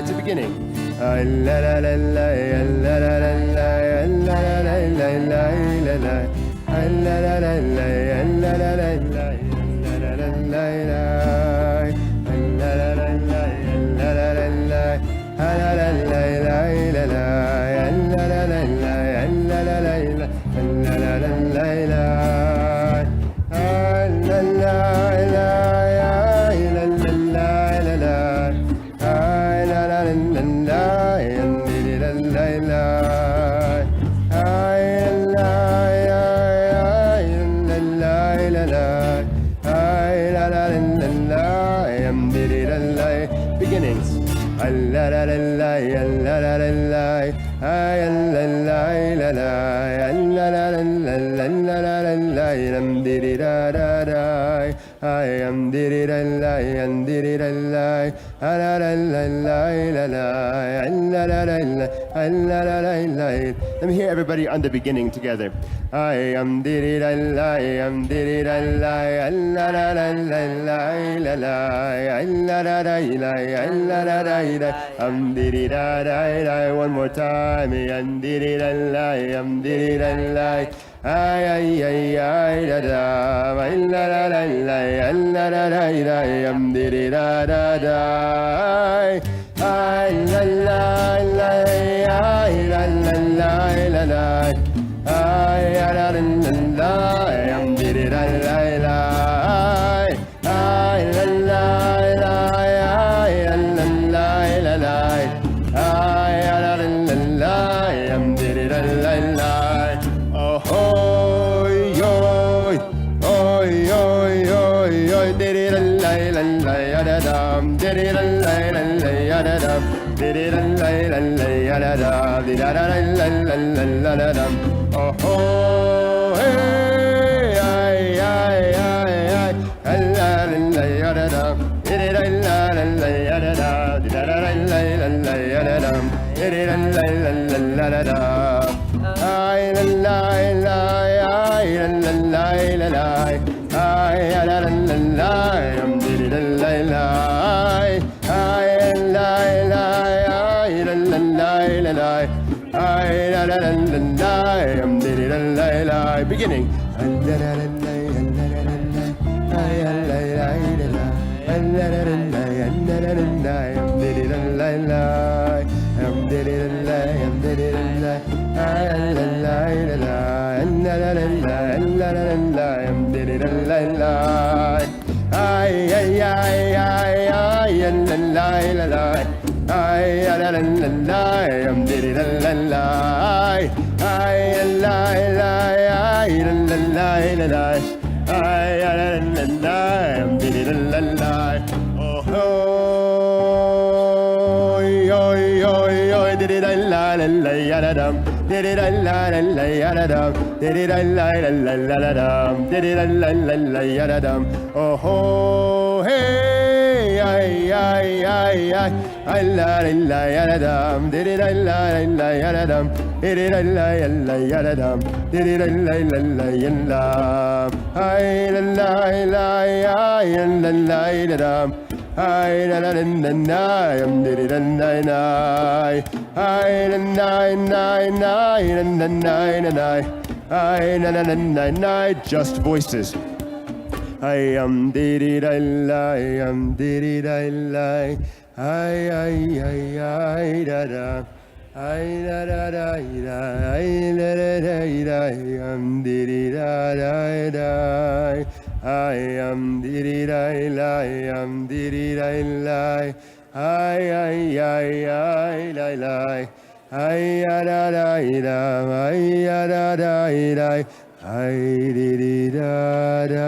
It's the beginning. Beginnings. Let me hear everybody on the beginning together. I am did I am did I one more time. I'm did I ay ay ay ay da da ay la la la la la la la la am did da da da ay la la la ay la la la la la ay la la la am did da la la ay la la la ay la la la la ay la la la am did da la la Beginning. Oh hey ay ay ay ay ay la la ya dum did it la la ya dum did it la la ya dum did it la la ya la ay la la ay la la dum ay la la la did it la la ay la la just voices. I am did it I am did it I da da I da da da I da da da am did it da I am did it I am did it I la I da da da I did it da da.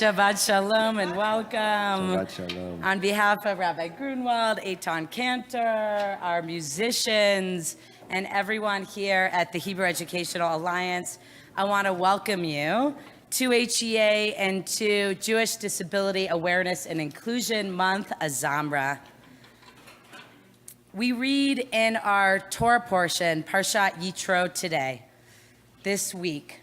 Shabbat Shalom and welcome. Shabbat Shalom. On behalf of Rabbi Grunwald, Eitan Cantor, our musicians, and everyone here at the Hebrew Educational Alliance. I want to welcome you to HEA and to Jewish Disability Awareness and Inclusion Month, Azamra. We read in our Torah portion, Parshat Yitro today, this week,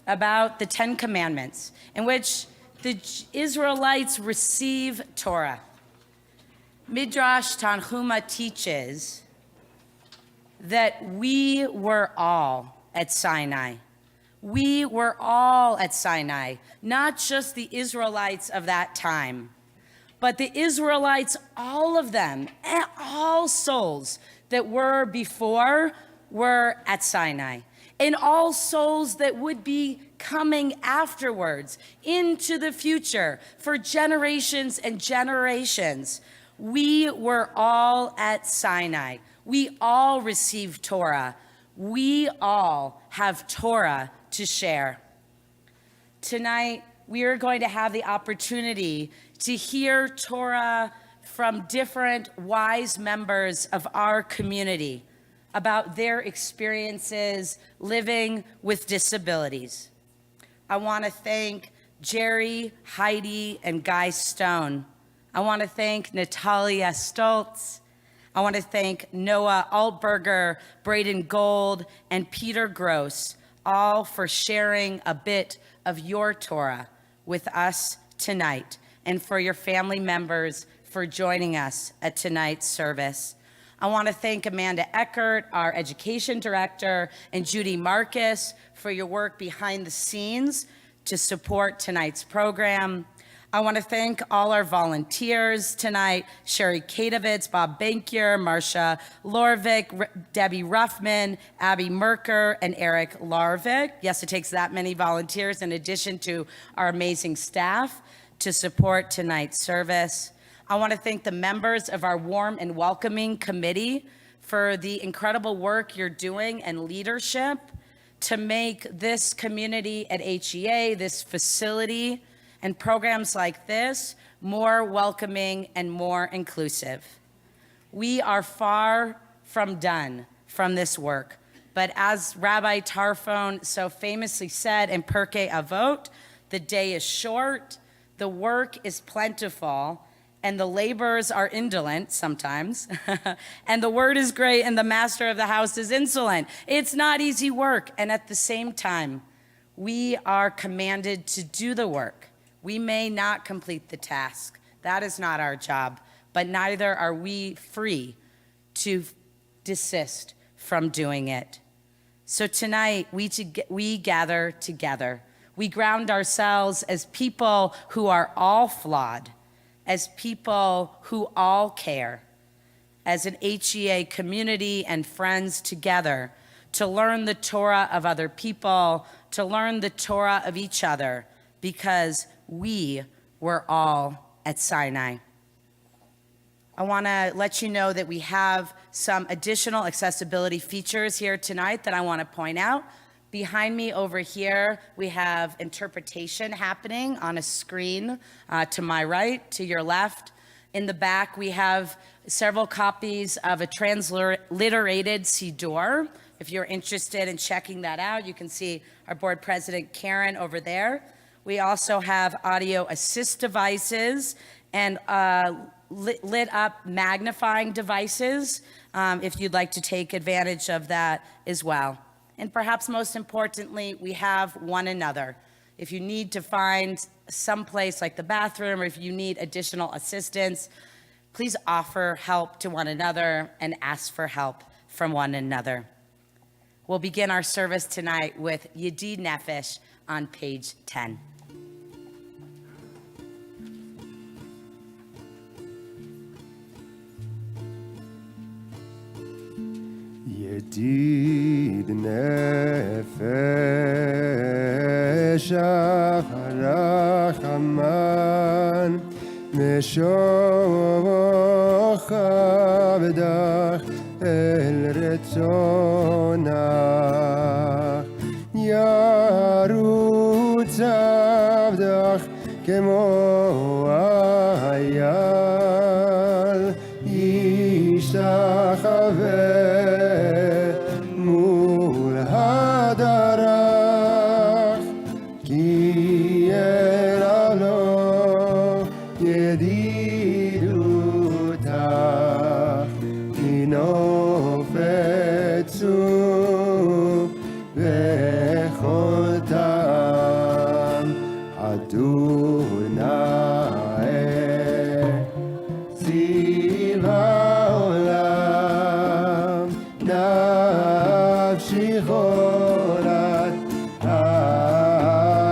about the Ten Commandments, in which the Israelites receive Torah. Midrash Tanhuma teaches that we were all at Sinai. We were all at Sinai, not just the Israelites of that time, but the Israelites, all of them, and all souls that were before were at Sinai. And all souls that would be coming afterwards into the future for generations and generations. We were all at Sinai. We all received Torah. We all have Torah to share. Tonight, we are going to have the opportunity to hear Torah from different wise members of our community about their experiences living with disabilities. I want to thank Jerry, Heidi, and Guy Stone. I want to thank Natalia Stoltz. I want to thank Noah Altberger, Braden Gold, and Peter Gross, all for sharing a bit of your Torah with us tonight, and for your family members for joining us at tonight's service. I want to thank Amanda Eckert, our education director, and Judy Marcus for your work behind the scenes to support tonight's program. I want to thank all our volunteers tonight, Sherry Kadovitz, Bob Bankier, Marcia Lorvik, Debbie Ruffman, Abby Merker, and Eric Larvik. Yes, it takes that many volunteers in addition to our amazing staff to support tonight's service. I want to thank the members of our warm and welcoming committee for the incredible work you're doing and leadership to make this community at HEA, this facility, and programs like this more welcoming and more inclusive. We are far from done from this work, but as Rabbi Tarfon so famously said in Pirkei Avot, the day is short, the work is plentiful, and the laborers are indolent sometimes, and the word is great, and the master of the house is insolent. It's not easy work, and at the same time, we are commanded to do the work. We may not complete the task. That is not our job, but neither are we free to desist from doing it. So tonight, we gather together. We ground ourselves as people who are all flawed, as people who all care, as an HEA community and friends together to learn the Torah of other people, to learn the Torah of each other, because we were all at Sinai. I want to let you know that we have some additional accessibility features here tonight that I want to point out. Behind me over here, we have interpretation happening on a screen to my right, to your left. In the back, we have several copies of a transliterated Siddur. If you're interested in checking that out, you can see our board president, Karen, over there. We also have audio assist devices and lit up magnifying devices if you'd like to take advantage of that as well. And perhaps most importantly, we have one another. If you need to find some place like the bathroom, or if you need additional assistance, please offer help to one another and ask for help from one another. We'll begin our service tonight with Yedid Nefesh on page 10. ידיד נפש הרחמן משוך עבדך אל רצונך ירוץ עבדך כמו אייל ישתחווה ידידותך היא נופת צוף בכל טעם אדוני ציב העולם נפשי חולת אהבתה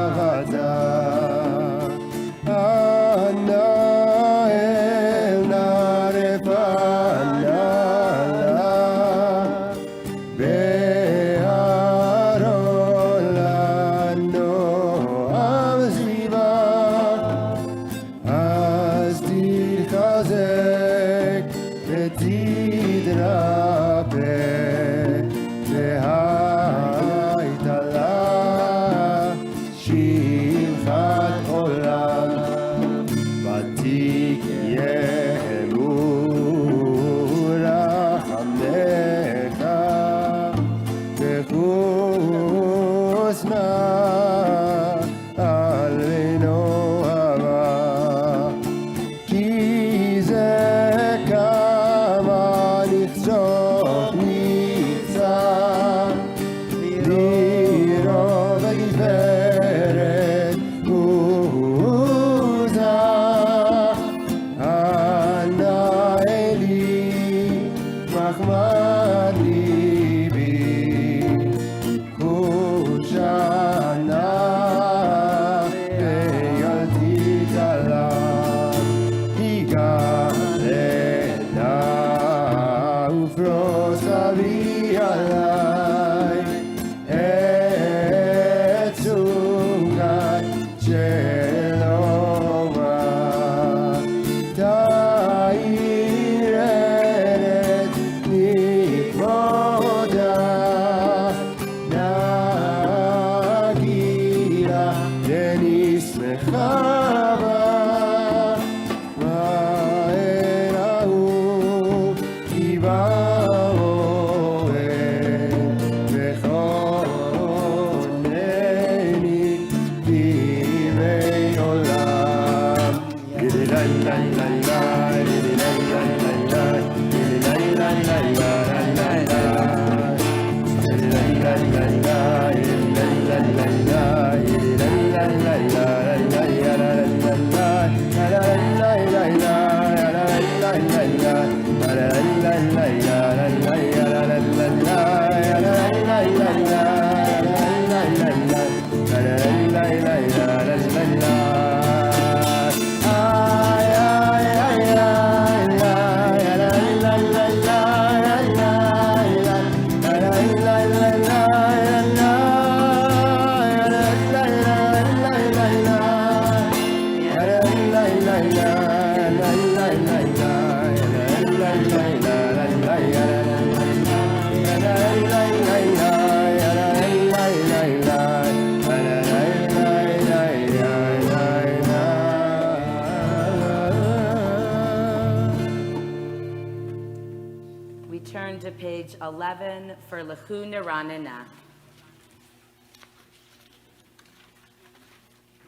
Turn to page 11 for Lechu Neranena.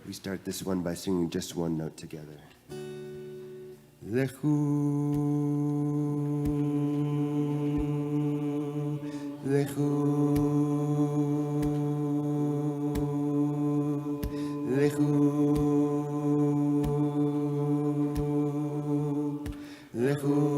We start this one by singing just one note together. Lechu, lechu, lechu, lechu.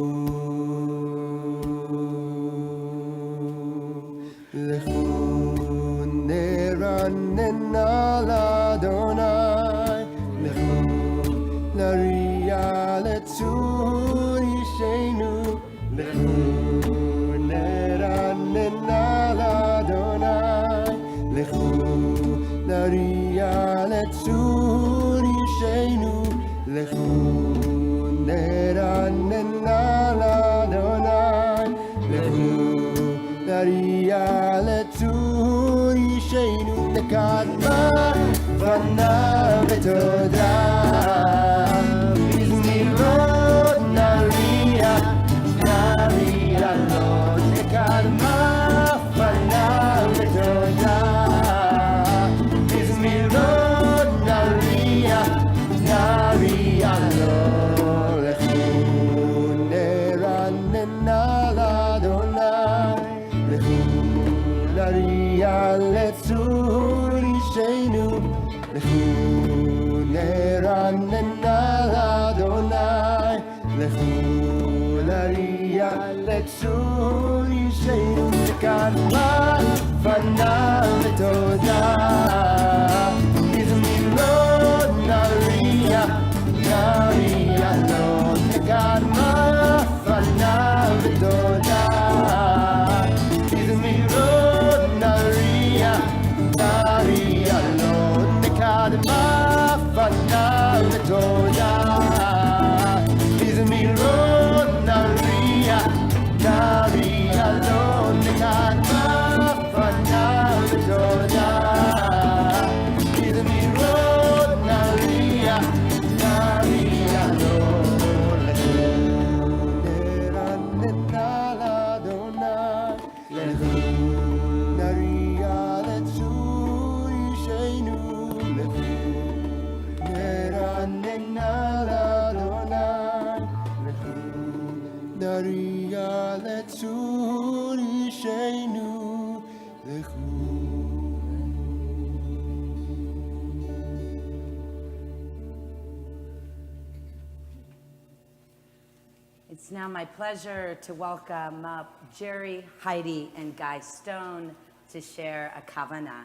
Nari alone. לכו נריע לצור ישנו לקדמה פניו ותודה הזמירות נריע נריע לו לקדמה פניו ותודה הזמירות נריע נריע לו לקדמה פניו ותודה הזמירות נריע נריע לו לקדמה פניו ותודה הזמירות נריע נריע לו נרננה לאדוני לכו נריע לצור ישנו לכו נרננה לאדוני לכו נריע לצור ישנו לכו. It's now my pleasure to welcome up Jerry, Heidi, and Guy Stone to share a kavanah.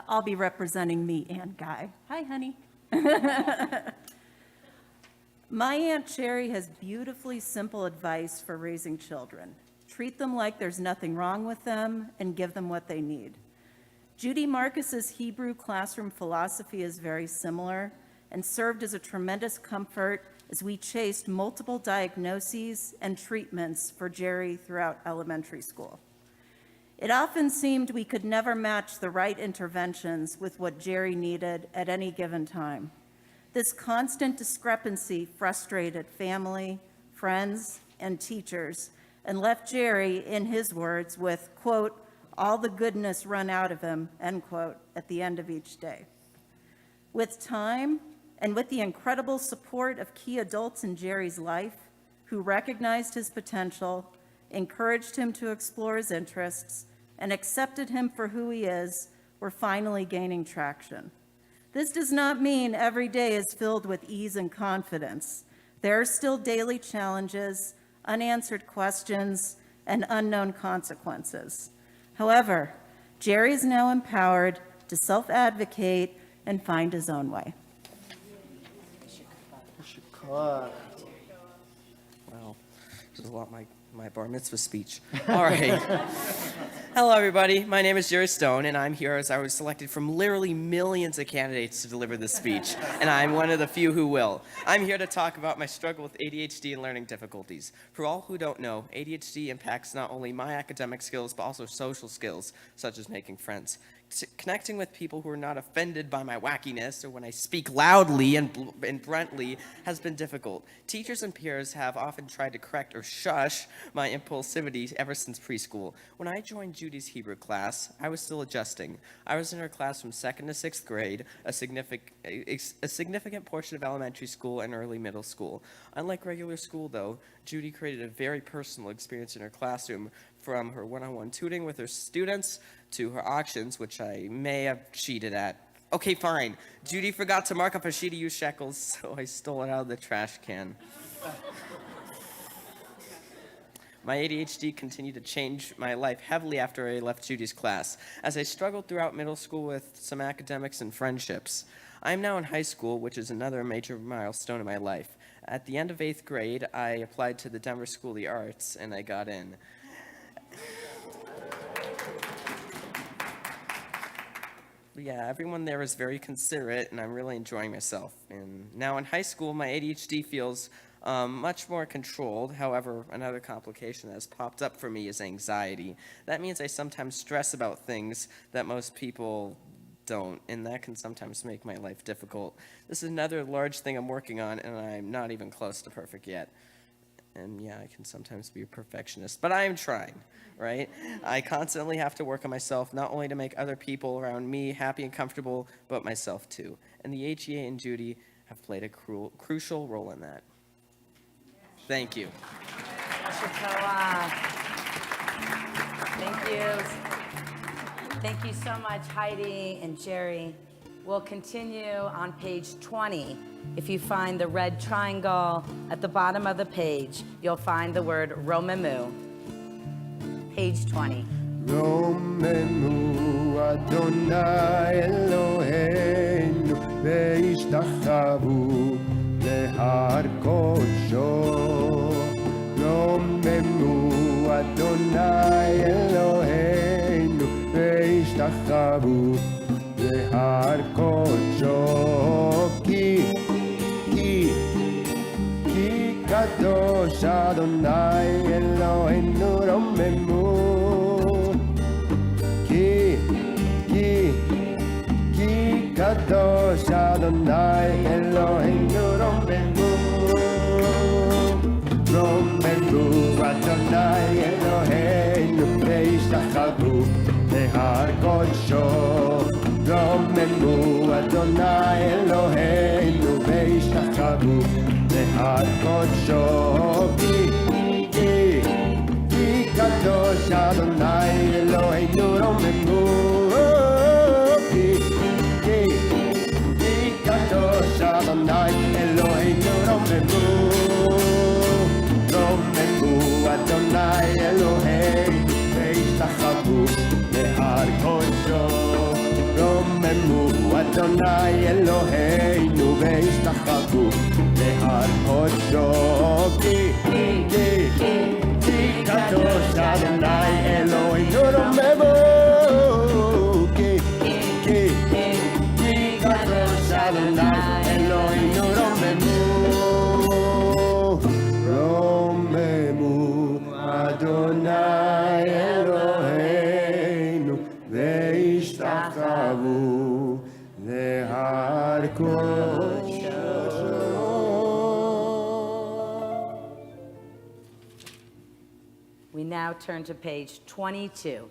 I'll be representing me and Guy. Hi, honey. My Aunt Sherry has beautifully simple advice for raising children. Treat them like there's nothing wrong with them and give them what they need. Judy Marcus's Hebrew classroom philosophy is very similar and served as a tremendous comfort as we chased multiple diagnoses and treatments for Jerry throughout elementary school. It often seemed we could never match the right interventions with what Jerry needed at any given time. This constant discrepancy frustrated family, friends, and teachers, and left Jerry, in his words, with, quote, all the goodness run out of him, end quote, at the end of each day. With time, and with the incredible support of key adults in Jerry's life, who recognized his potential, encouraged him to explore his interests, and accepted him for who he is, we're finally gaining traction. This does not mean every day is filled with ease and confidence. There are still daily challenges, unanswered questions, and unknown consequences. However, Jerry is now empowered to self-advocate and find his own way. Wow, this is a lot like my bar mitzvah speech. All right. Hello, everybody. My name is Jerry Stone, and I'm here as I was selected from literally millions of candidates to deliver this speech, and I'm one of the few who will. I'm here to talk about my struggle with ADHD and learning difficulties. For all who don't know, ADHD impacts not only my academic skills, but also social skills, such as making friends. Connecting with people who are not offended by my wackiness or when I speak loudly and bluntly has been difficult. Teachers and peers have often tried to correct or shush my impulsivity ever since preschool. When I joined Judy's Hebrew class, I was still adjusting. I was in her class from 2nd to 6th grade, a significant portion of elementary school and early middle school. Unlike regular school, though, Judy created a very personal experience in her classroom, from her one-on-one tutoring with her students to her auctions, which I may have cheated at. Okay, fine. Judy forgot to mark up a sheet of used shekels, so I stole it out of the trash can. My ADHD continued to change my life heavily after I left Judy's class, as I struggled throughout middle school with some academics and friendships. I am now in high school, which is another major milestone in my life. At the end of 8th grade, I applied to the Denver School of the Arts, and I got in. Yeah, everyone there is very considerate, and I'm really enjoying myself. And now in high school, my ADHD feels much more controlled. However, another complication that has popped up for me is anxiety. That means I sometimes stress about things that most people don't, and that can sometimes make my life difficult. This is another large thing I'm working on, and I'm not even close to perfect yet. And yeah, I can sometimes be a perfectionist, but I am trying, right? I constantly have to work on myself, not only to make other people around me happy and comfortable, but myself too. And the HEA and Judy have played a crucial role in that. Thank you. Shatoah. Thank you. Thank you so much, Heidi and Jerry. We'll continue on page 20. If you find the red triangle at the bottom of the page, you'll find the word Romemu. Page 20. רוממו אדוני אלוהינו והשתחוו להר קודשו. רוממו אדוני אלוהינו והשתחוו להר קודשו. כי קדוש אדוני אלוהינו רוממו. כי קדוש אדוני אלוהינו רוממו. רוממו אדוני אלוהינו והשתחוו להר קודשו. רוממו אדוני אלוהינו והשתחוו להר קודשו. כי קדוש אדוני אלוהינו רוממו. קדוש אדוני אלוהינו רוממו. רוממו אדוני אלוהינו והשתחוו להר קודשו. רוממו אדוני אלוהינו והשתחוו להר קודשו. כי קדוש אדוני אלוהינו רוממו. Adonai Eloheinu romemu. Romemu Adonai Eloheinu ve'ishtachvu lehar kodsho. We now turn to page 22.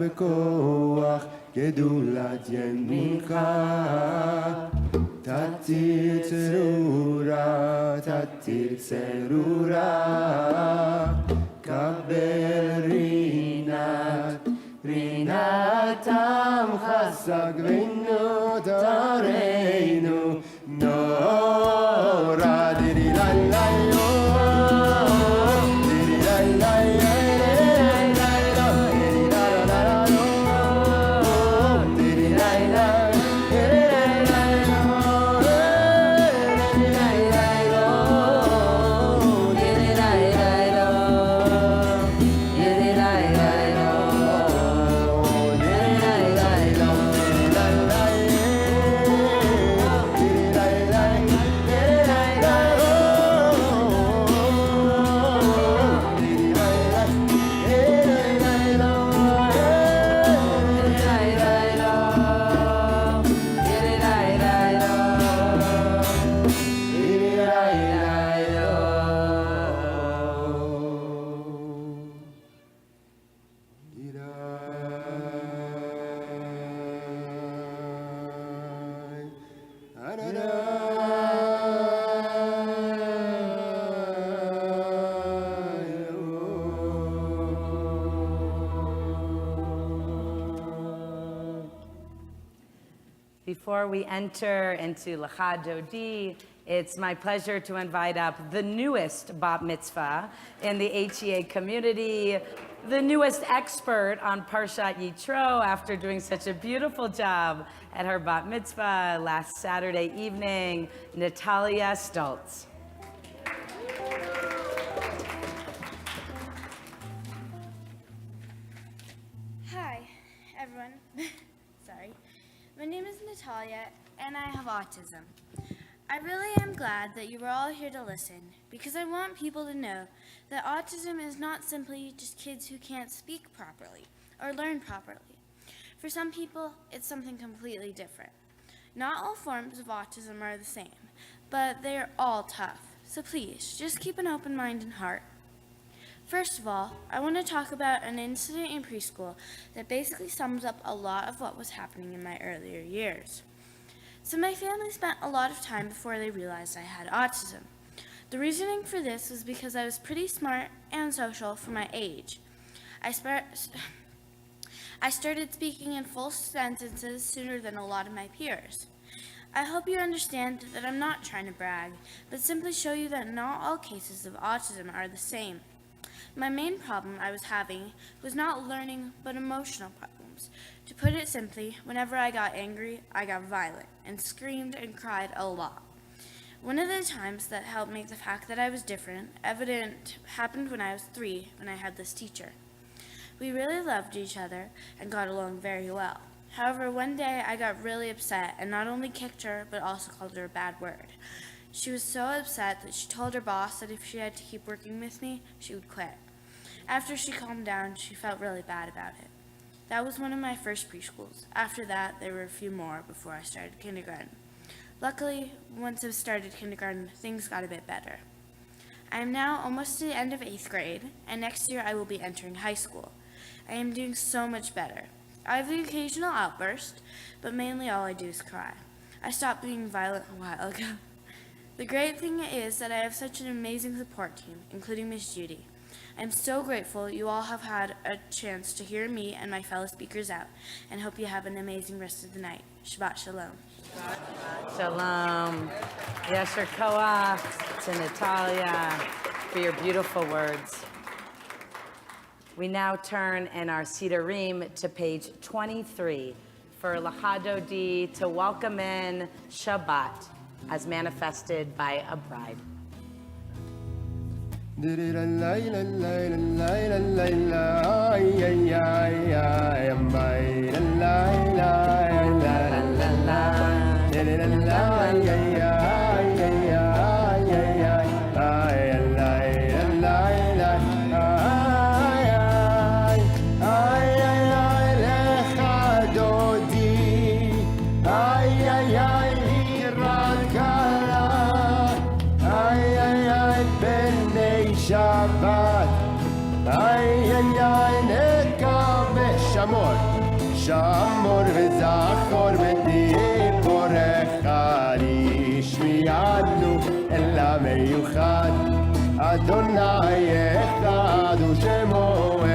בכוח גדולת ימינך, תתיר צרורה, תתיר צרורה, קבל רינת עמך סגרנו תורנו נורא דירי לילה Before we enter into Lecha Dodi, it's my pleasure to invite up the newest bat mitzvah in the HEA community, the newest expert on Parshat Yitro after doing such a beautiful job at her bat mitzvah last Saturday evening, Natalia Stoltz. Hi, everyone. Sorry. My name is Natalia, and I have autism. I really am glad that you were all here to listen, because I want people to know that autism is not simply just kids who can't speak properly or learn properly. For some people, it's something completely different. Not all forms of autism are the same, but they are all tough. So please, just keep an open mind and heart. First of all, I want to talk about an incident in preschool that basically sums up a lot of what was happening in my earlier years. So my family spent a lot of time before they realized I had autism. The reasoning for this was because I was pretty smart and social for my age. I started speaking in full sentences sooner than a lot of my peers. I hope you understand that I'm not trying to brag, but simply show you that not all cases of autism are the same. My main problem I was having was not learning, but emotional problems. To put it simply, whenever I got angry, I got violent and screamed and cried a lot. One of the times that helped make the fact that I was different evident happened when I was 3, when I had this teacher. We really loved each other and got along very well. However, one day I got really upset and not only kicked her, but also called her a bad word. She was so upset that she told her boss that if she had to keep working with me, she would quit. After she calmed down, she felt really bad about it. That was one of my first preschools. After that, there were a few more before I started kindergarten. Luckily, once I started kindergarten, things got a bit better. I am now almost to the end of 8th grade, and next year I will be entering high school. I am doing so much better. I have the occasional outburst, but mainly all I do is cry. I stopped being violent a while ago. The great thing is that I have such an amazing support team, including Miss Judy. I'm so grateful you all have had a chance to hear me and my fellow speakers out, and hope you have an amazing rest of the night. Shabbat Shalom. Shalom. Yasher Koach to Natalia for your beautiful words. We now turn in our Sidurim to page 23 for Lecha Dodi to welcome in Shabbat as manifested by a bride. Shabbat, ay ay ay, nekabe shamor, shamor vezachor v'tiporecha lishmiyanu el hameyuchad, Adonai echad u'shemo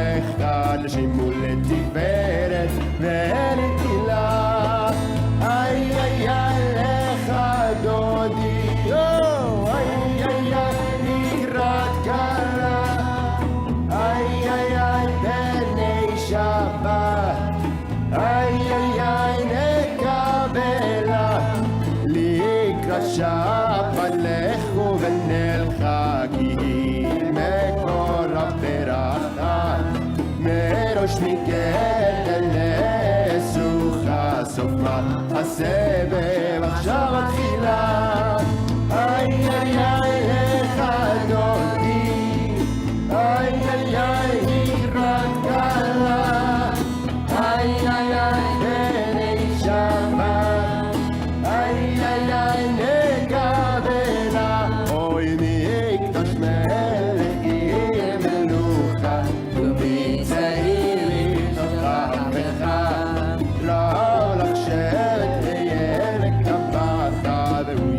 echad, l'shimu letiferet ve'letila, ay ay ay, lecha dodi, oh, ay ay ay, לקראת כלה, ay ay ay, בני שבת, ay ay ay, נקבלה, לקראת שבת לכו ונלכה, כי היא מקור הברכה, מראש מקדם לסוכה, סוף הסבב עכשיו התחילה, ay ay ay, lecha dodi, ay ay ay, לקראת כלה, ay ay ay, בני שבת, ay ay ay, נקבלה, אוי מקדוש מלך עיר מלוכה, ומצעיר לתוכה, ראו לך שבט יהיה מקבחה, והוא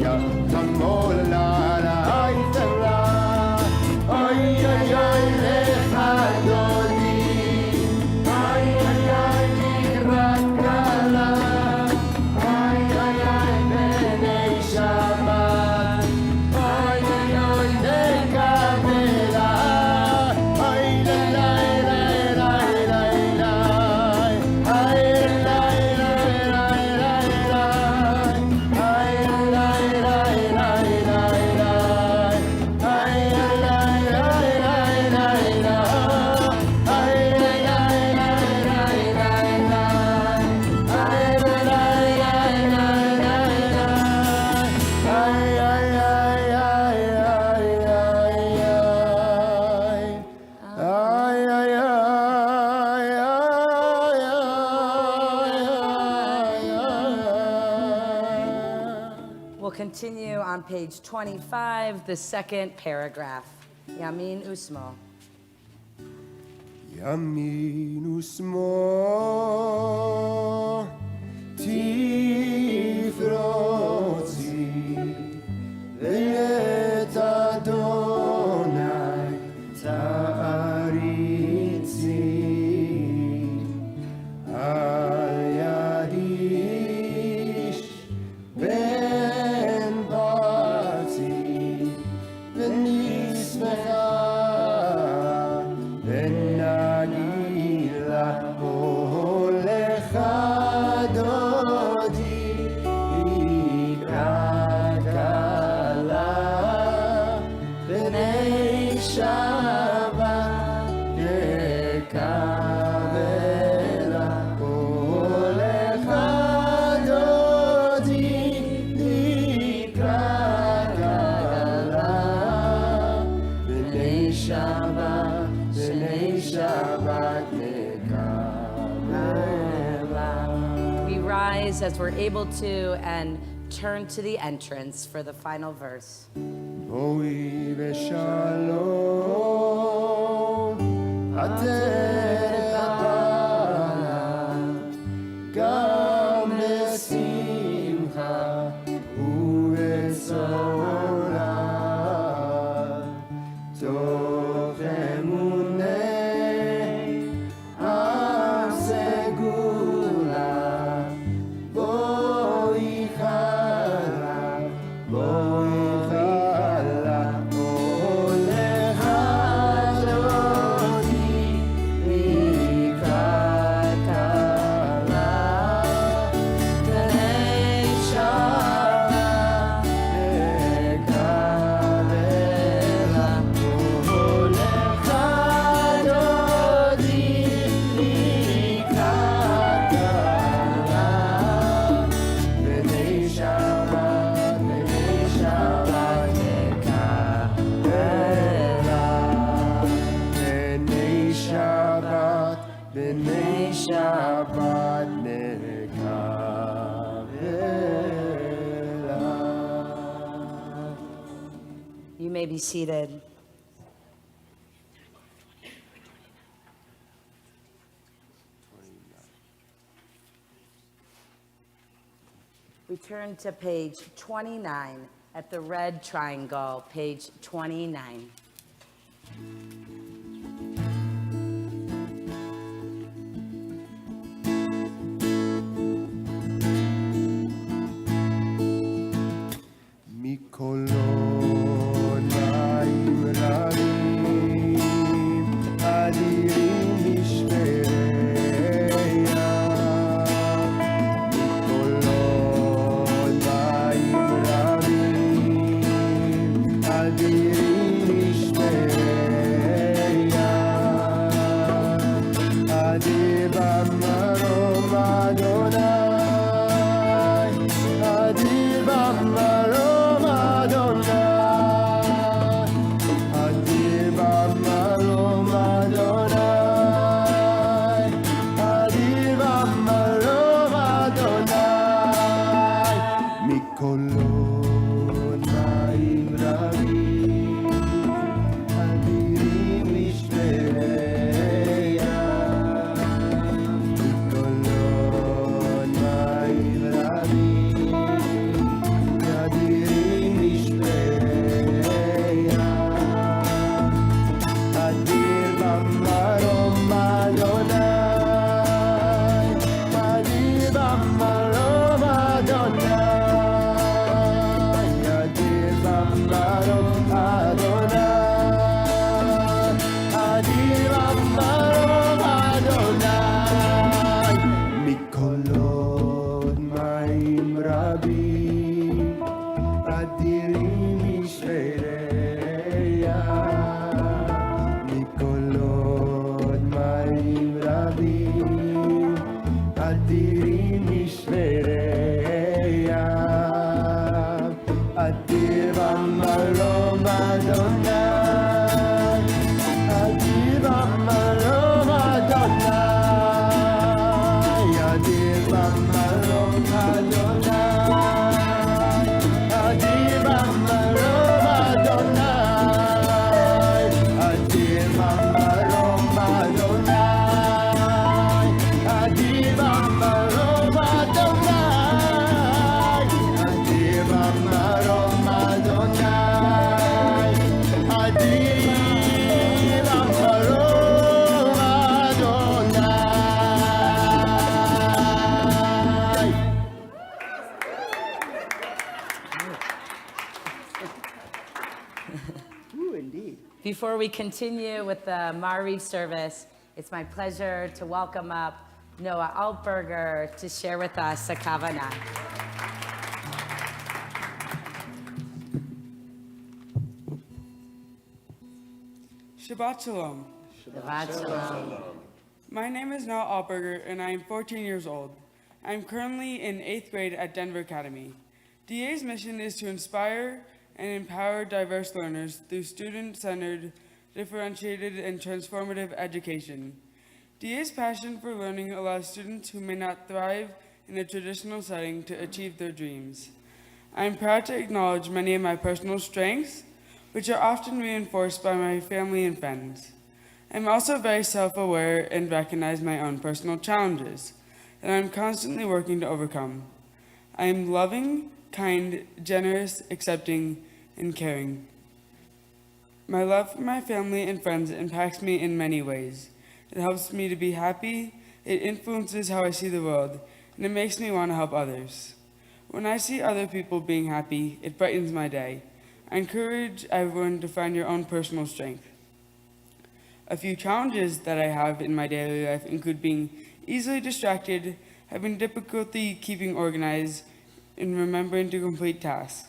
continue on page 25, the second paragraph. Yamin Usmo. ימין ושמאל תפרוצי ואת אדוני תעריצי אל יריש בן פרצי ונשמחה ונגילה הולך דודי יקרא כלה בני שבת יקבלה הולך דודי יקרא כלה בני שבת We rise as we're able to and turn to the entrance for the final verse. בואי בשלום, עטרת בעלה, גם לשמחה ובשורה, תוך אמוני הסגולה, בואי חלה, בואי חלה, הולך דודי לקראת כלה, בני שבת יקבלה, הולך דודי לקראת כלה, בני שבת יקבלה, בני שבת נקבלה. You may be seated. We turn to page 29 at the red triangle, page 29. מקולות מים רבים, אדירים משבריה. מקולות מים רבים, אדירים משבריה. אדיר במרום אדוני, אדיר במרום אדוני, אדיר במרום אדוני, אדיר במרום אדוני. מקולות מים רבים, אדירים משבריה. מקולות מים רבים, אדירים משבריה. אדיר במרום אדוני, אדיר במרום אדוני, אדיר במרום אדוני, אדיר במרום אדוני. מקולות מים רבים, אדירים משבריה. מקולות מים רבים, אדירים משבריה. אדיר במרום אדוני, אדיר במרום אדוני, אדיר במרום אדוני, before we continue with the Maariv service, it's my pleasure to welcome up Noah Altberger to share with us a kavanah. Shabbat Shalom. Shabbat Shalom. My name is Noah Altberger, and I am 14 years old. I am currently in 8th grade at Denver Academy. DA's mission is to inspire and empower diverse learners through student-centered, differentiated, and transformative education. DA's passion for learning allows students who may not thrive in a traditional setting to achieve their dreams. I am proud to acknowledge many of my personal strengths, which are often reinforced by my family and friends. I'm also very self-aware and recognize my own personal challenges that I'm constantly working to overcome. I am loving, kind, generous, accepting, and caring. My love for my family and friends impacts me in many ways. It helps me to be happy, it influences how I see the world, and it makes me want to help others. When I see other people being happy, it brightens my day. I encourage everyone to find your own personal strength. A few challenges that I have in my daily life include being easily distracted, having difficulty keeping organized, and remembering to complete tasks,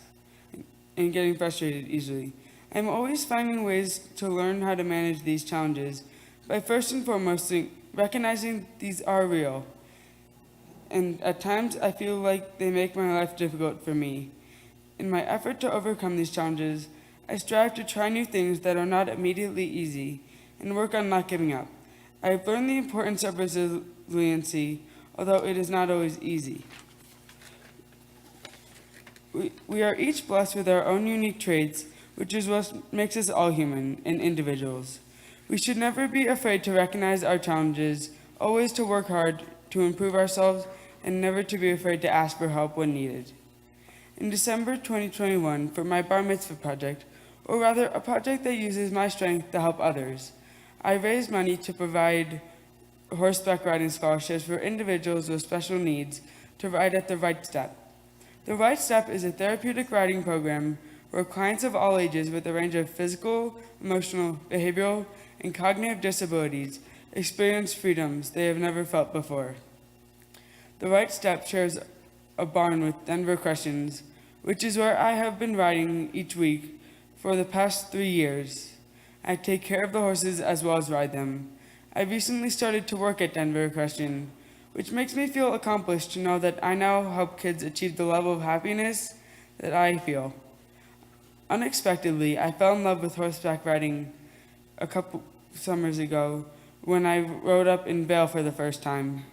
and getting frustrated easily. I'm always finding ways to learn how to manage these challenges by first and foremost recognizing these are real. And at times I feel like they make my life difficult for me. In my effort to overcome these challenges, I strive to try new things that are not immediately easy and work on not giving up. I have learned the importance of resiliency, although it is not always easy. We are each blessed with our own unique traits, which is what makes us all human and individuals. We should never be afraid to recognize our challenges, always to work hard to improve ourselves, and never to be afraid to ask for help when needed. In December 2021, for my Bar Mitzvah project, or rather a project that uses my strength to help others, I raised money to provide horseback riding scholarships for individuals with special needs to ride at the Right Step. The Right Step is a therapeutic riding program where clients of all ages with a range of physical, emotional, behavioral, and cognitive disabilities experience freedoms they have never felt before. The Right Step shares a barn with Denver Crescents, which is where I have been riding each week for the past 3 years. I take care of the horses as well as ride them. I recently started to work at Denver Crescent, which makes me feel accomplished to know that I now help kids achieve the level of happiness that I feel. Unexpectedly, I fell in love with horseback riding a couple summers ago when I rode up in Vail for the first time.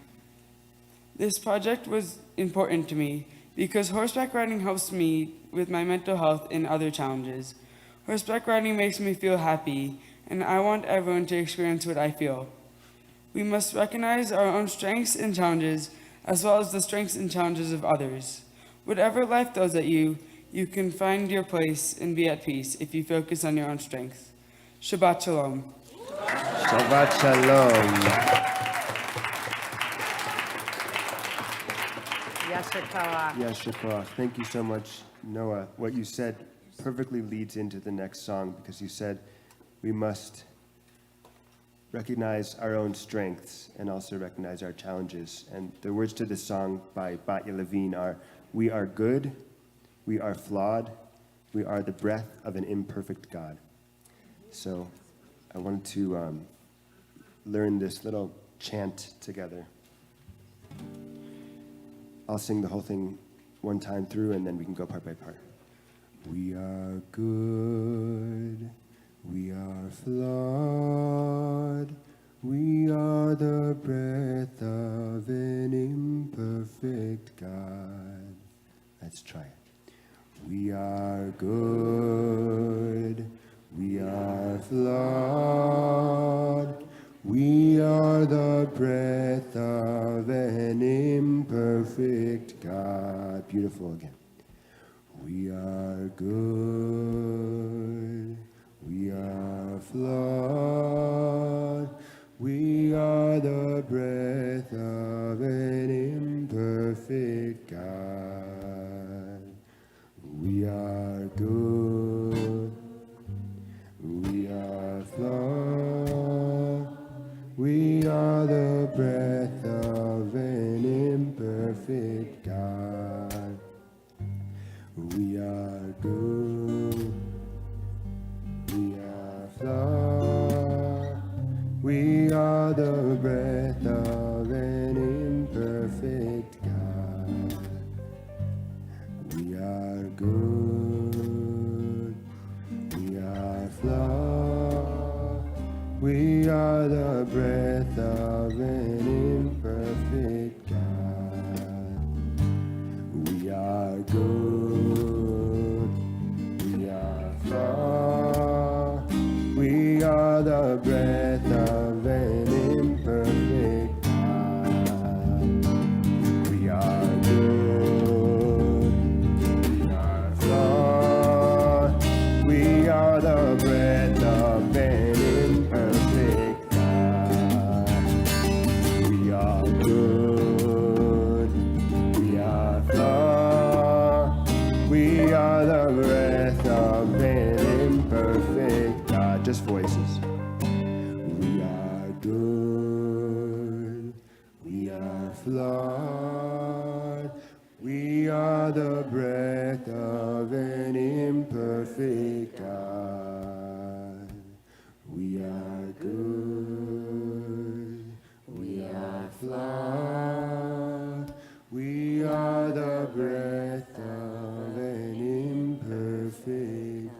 This project was important to me because horseback riding helps me with my mental health and other challenges. Horseback riding makes me feel happy, and I want everyone to experience what I feel. We must recognize our own strengths and challenges, as well as the strengths and challenges of others. Whatever life throws at you, you can find your place and be at peace if you focus on your own strengths. Shabbat Shalom. Shabbat Shalom. Yasher Koach. Yasher Koach. Thank you so much, Noah. What you said perfectly leads into the next song because you said we must recognize our own strengths and also recognize our challenges. And the words to this song by Batya Levine are, we are good, we are flawed, we are the breath of an imperfect God. So I wanted to learn this little chant together. I'll sing the whole thing one time through and then we can go part by part. We are good, we are flawed, we are the breath of an imperfect God. Let's try it. We are good, we are flawed, we are the breath of an imperfect God. Beautiful again. We are good, we are flawed, we are the breath of an imperfect God. We are good, we are are the breath of an imperfect God. We are good. We are flawed. We are the breath of an imperfect God. We are good. We are flawed. We are the breath of an imperfect God. We are good. We are flawed. We are the breath of an imperfect God. We are good. We are flawed. We are the breath of an imperfect God. We are good. We are flawed. We are the breath of an imperfect God. Just voices. We are good. We are flawed. We are the breath of an imperfect God. We are good. We are flawed. We are the breath of an imperfect God.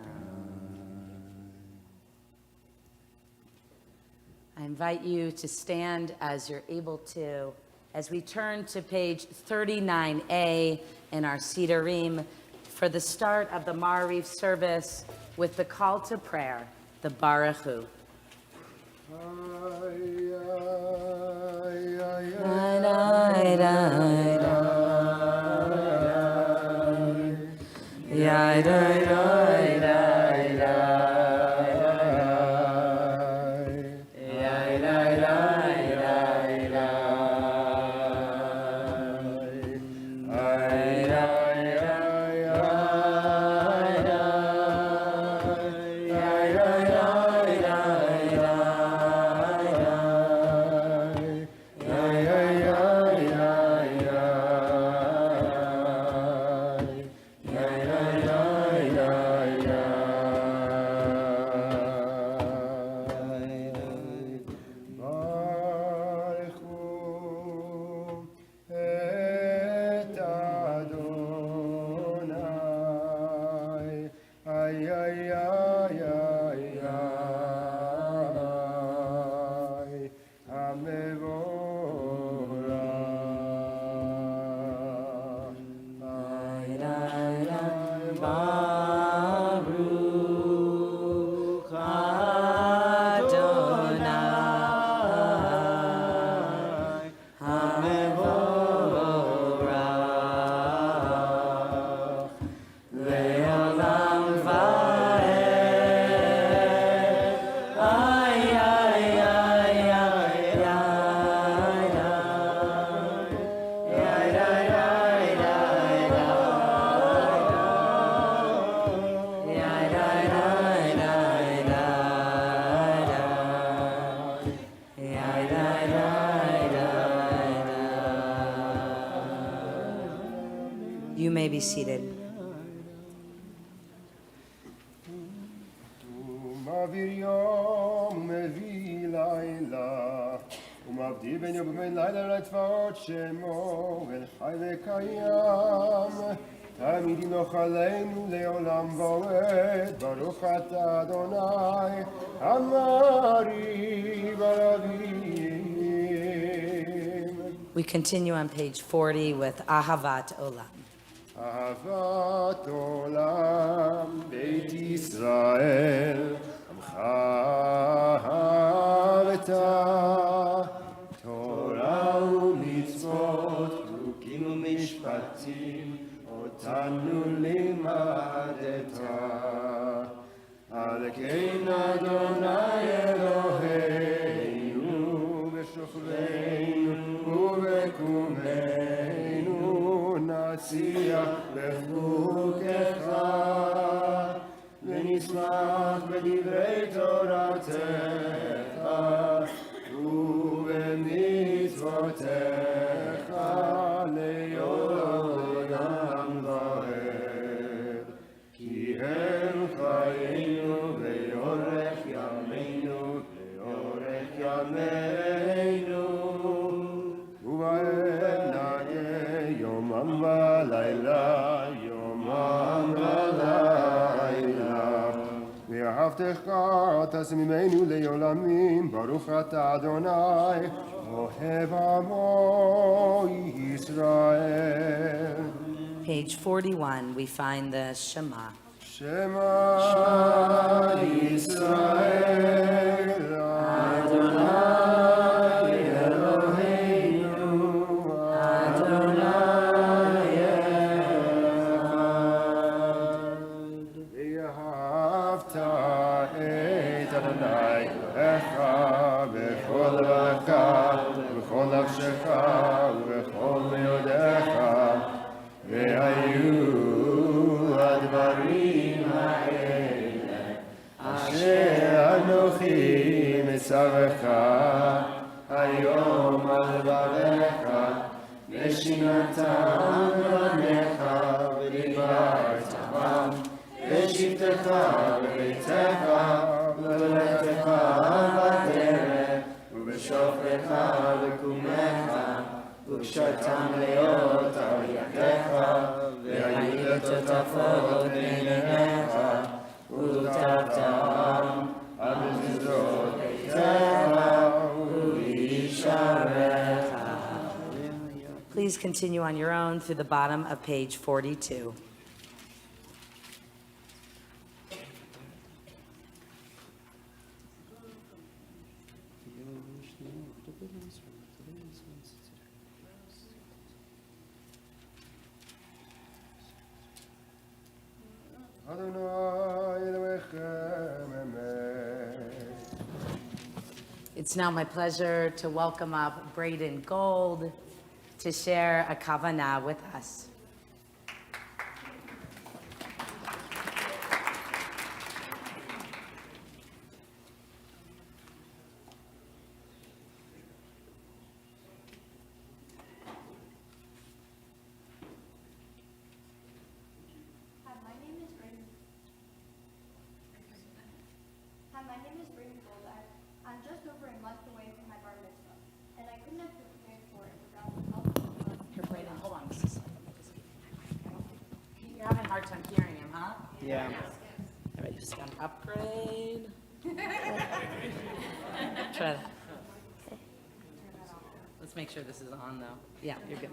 I invite you to stand as you're able to as we turn to page 39A in our Sidurim for the start of the Ma'ariv service with the call to prayer, the Baruch Hu. You may be seated. מעביר יום ומביא לילה ומבדיל בין יום ובין לילה לצבאות שמו וחי וקיים תמיד ימלוך עלינו לעולם ועד ברוך אתה אדוני המעריב הרבים. We continue on page 40 with Ahavat Olam. אהבת עולם בית ישראל עמך אהבת תורה ומצוות חוקים ומשפטים אותנו לימדת על כן אדוני אלוהינו בשוכבנו ובקומנו נציח בחוקך ונשמח בדברי תורתך ובמעשיך לעולם ועד, כי הם חיינו לאורך ימינו, לאורך ימינו, ובהם נעיה יומם ולילה, יומם ולילה. ואהבתך תשמימנו לעולמים, ברוך אתה אדוני, אוהב עמו ישראל. Page 41, we find the Shema. Shema Yisrael, Adonai Eloheinu, Adonai Echad. Ve'ahavta et Adonai Elohecha b'chol levavecha ובכל נפשך ובכל מאודיך, והיו הדברים האלה אשר אנוכי מצווך היום על לבבך, ושיננתם בניך ודיברת בם, בשבתך בביתך ובלכתך בדרך ובשופרך וקומך, וקשרתם להיות על ידיך, והיו לטוטפות בין עיניך, וכתבתם על מזוזות ביתך ובישעריך. Please continue on your own through the bottom of page 42. It's now my pleasure to welcome up Braden Gold to share a kavanah with us. My name is Braden Gold. I'm just over a month away from my bar mitzvah, and I couldn't have prepared for it without the help of the Here, Braden, hold on. You're having a hard time hearing him, huh? Yeah. All right, just gotta upgrade. Try that. Let's make sure this is on, though. Yeah, you're good.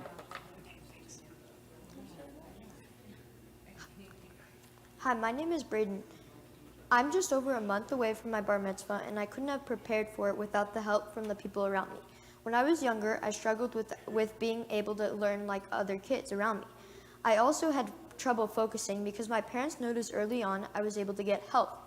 Hi, my name is Braden. I'm just over a month away from my bar mitzvah, and I couldn't have prepared for it without the help from the people around me. When I was younger, I struggled with being able to learn like other kids around me. I also had trouble focusing because my parents noticed early on I was able to get help.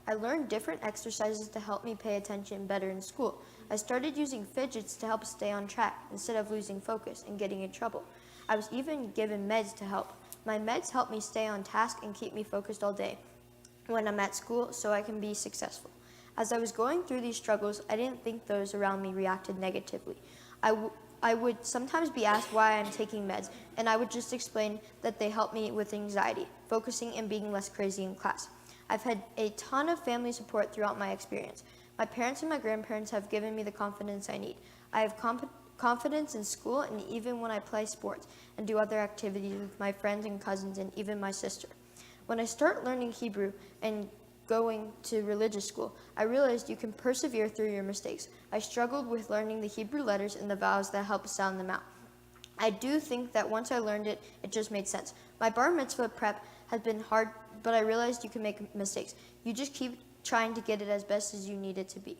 I learned different exercises to help me pay attention better in school. I started using fidgets to help stay on track instead of losing focus and getting in trouble. I was even given meds to help. My meds help me stay on task and keep me focused all day when I'm at school so I can be successful. As I was going through these struggles, I didn't think those around me reacted negatively. I would sometimes be asked why I'm taking meds, and I would just explain that they help me with anxiety, focusing, and being less crazy in class. I've had a ton of family support throughout my experience. My parents and my grandparents have given me the confidence I need. I have confidence in school and even when I play sports and do other activities with my friends and cousins and even my sister. When I start learning Hebrew and going to religious school, I realized you can persevere through your mistakes. I struggled with learning the Hebrew letters and the vowels that help sound them out. I do think that once I learned it, it just made sense. My bar mitzvah prep has been hard, but I realized you can make mistakes. You just keep trying to get it as best as you need it to be.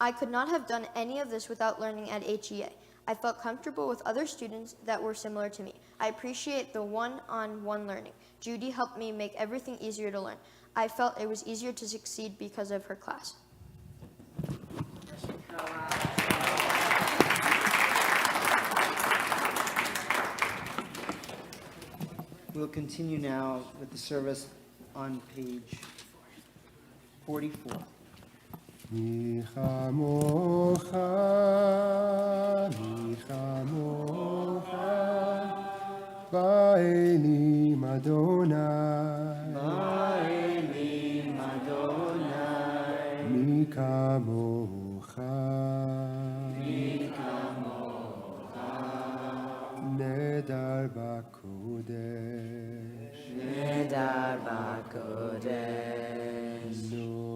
I could not have done any of this without learning at HEA. I felt comfortable with other students that were similar to me. I appreciate the one-on-one learning. Judy helped me make everything easier to learn. I felt it was easier to succeed because of her class. We'll continue now with the service on page 44. מי כמוך, מי Ba'elim Adonai. Ba'elim Adonai. Mi kamocha. Nedar b'kodesh. Nedar b'kodesh. Nora.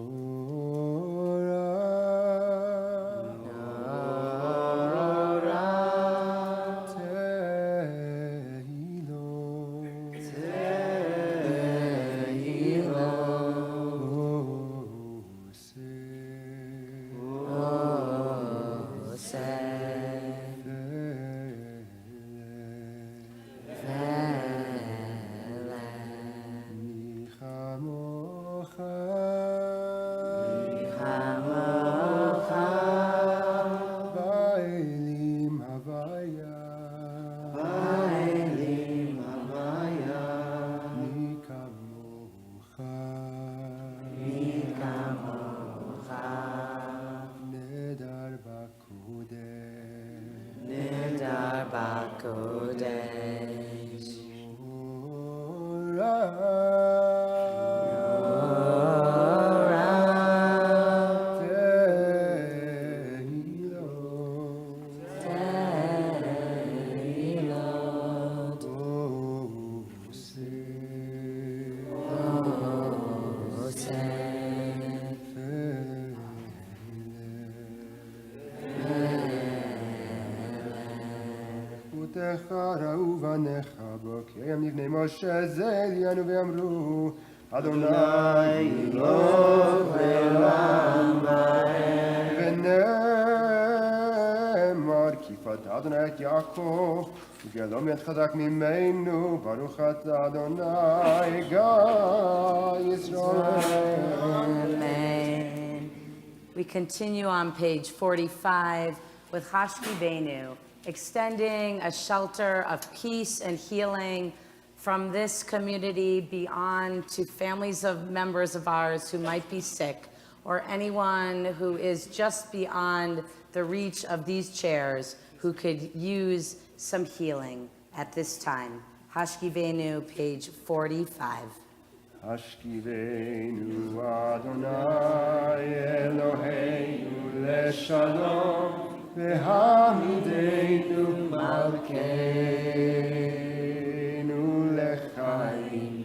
Adonai Eloh Le'olam Va'ed. V'nemar kifat Adonai et Yaakov, u'gelom yad chazak mimenu, baruch atah Adonai Gal Yisrael. Amen. We continue on page 45 with Hashkivenu, extending a shelter of peace and healing from this community beyond to families of members of ours who might be sick, or anyone who is just beyond the reach of these chairs who could use some healing at this time. Hashkivenu, page 45. Hashkivenu Adonai Eloheinu leShalom, v'hamidenu Malkeinu lechaim.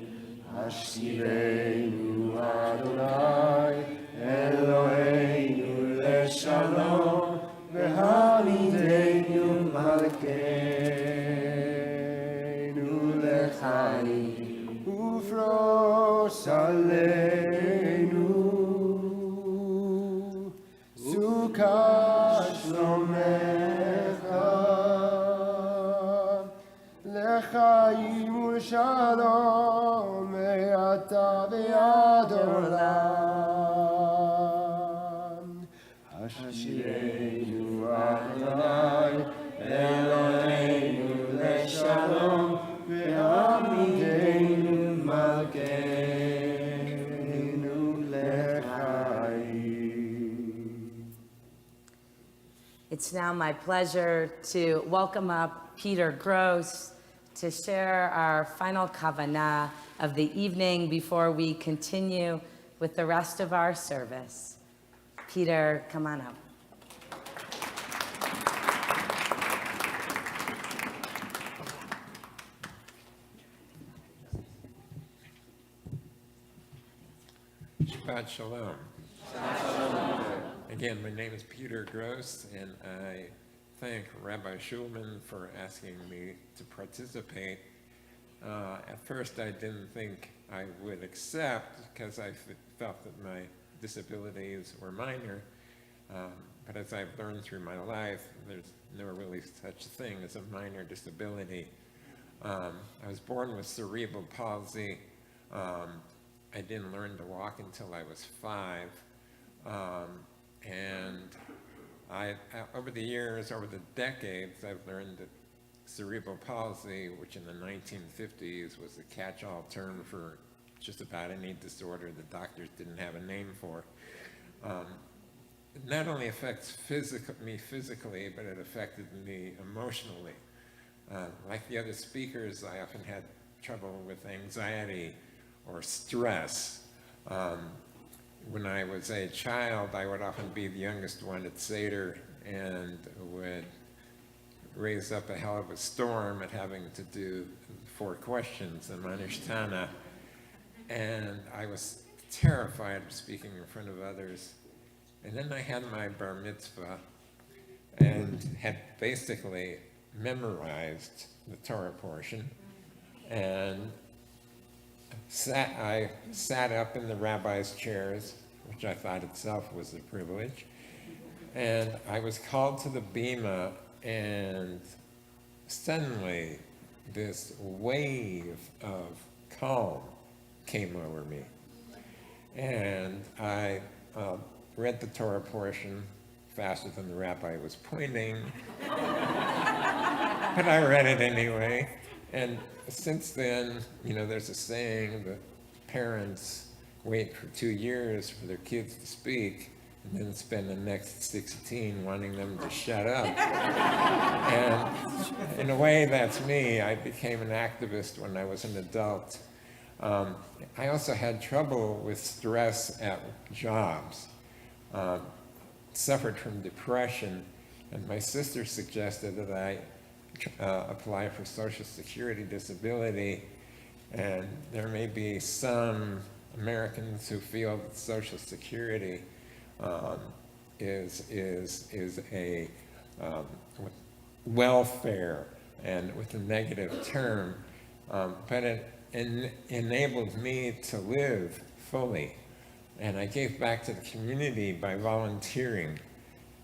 Hashkivenu Adonai Eloheinu leShalom, v'hamidenu Malkeinu lechaim. Ufrosh aleinu Sukkah shlomecha lechaim u'shalom me'ata ve'ad olam. Hashkivenu Adonai Eloheinu leShalom, v'hamidenu Malkeinu lechaim. It's now my pleasure to welcome up Peter Gross to share our final kavanah of the evening before we continue with the rest of our service. Peter, come on up. Shabbat Shalom. Again, my name is Peter Gross, and I thank Rabbi Schulman for asking me to participate. At first, I didn't think I would accept because I felt that my disabilities were minor. But as I've learned through my life, there's no really such thing as a minor disability. I was born with cerebral palsy. I didn't learn to walk until I was 5. And over the years, over the decades, I've learned that cerebral palsy, which in the 1950s was a catch-all term for just about any disorder the doctors didn't have a name for, it not only affects me physically, but it affected me emotionally. Like the other speakers, I often had trouble with anxiety or stress. When I was a child, I would often be the youngest one at Seder and would raise up a hell of a storm at having to do 4 questions in Manishtana. And I was terrified of speaking in front of others. And then I had my bar mitzvah and had basically memorized the Torah portion. And I sat up in the rabbi's chairs, which I thought itself was a privilege. And I was called to the bima, and suddenly this wave of calm came over me. And I read the Torah portion faster than the rabbi was pointing, but I read it anyway. And since then, there's a saying that parents wait for 2 years for their kids to speak and then spend the next 16 wanting them to shut up. And in a way, that's me. I became an activist when I was an adult. I also had trouble with stress at jobs, suffered from depression, and my sister suggested that I apply for Social Security disability, and there may be some Americans who feel that Social Security is a welfare and with a negative term, but it enabled me to live fully. And I gave back to the community by volunteering.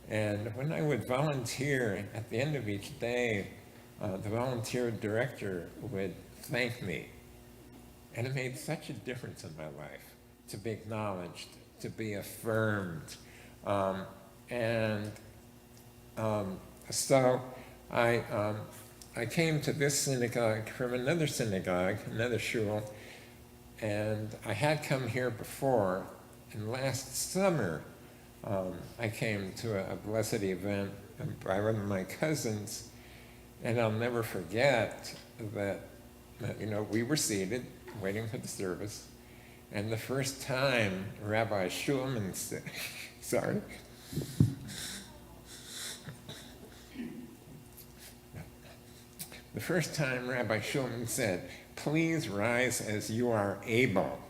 And when I would volunteer, at the end of each day, the volunteer director would thank me. And it made such a difference in my life to be acknowledged, to be affirmed. So I came to this synagogue from another synagogue, another shul, and I had come here before. And last summer, I came to a blessed event by one of my cousins, and I'll never forget that we were seated, waiting for the service, and the first time Rabbi Shulman said, sorry. The first time Rabbi Shulman said, "Please rise as you are able."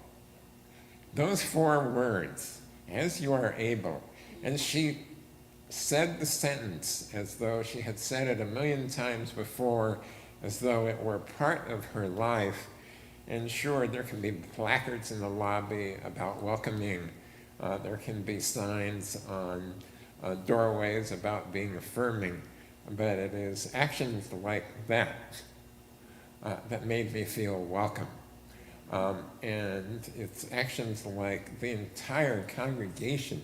Those 4 words, "as you are able," and she said the sentence as though she had said it 1,000,000 times before, as though it were part of her life. And sure, there can be placards in the lobby about welcoming. There can be signs on doorways about being affirming. But it is actions like that that made me feel welcome. And it's actions like the entire congregation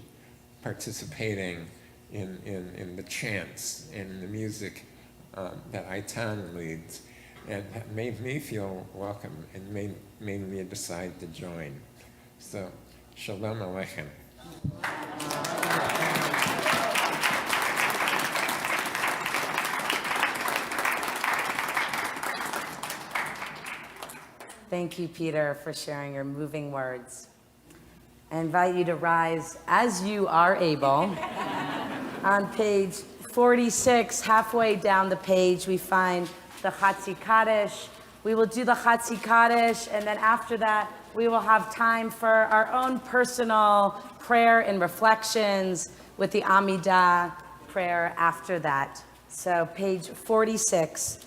participating in the chants and the music that Aitan leads, and that made me feel welcome and made me decide to join. So, Shalom Aleichem. Thank you, Peter, for sharing your moving words. I invite you to rise as you are able. On page 46, halfway down the page, we find the Chatzi Kaddish. We will do the Chatzi Kaddish, and then after that, we will have time for our own personal prayer and reflections with the Amidah prayer after that. So page 46.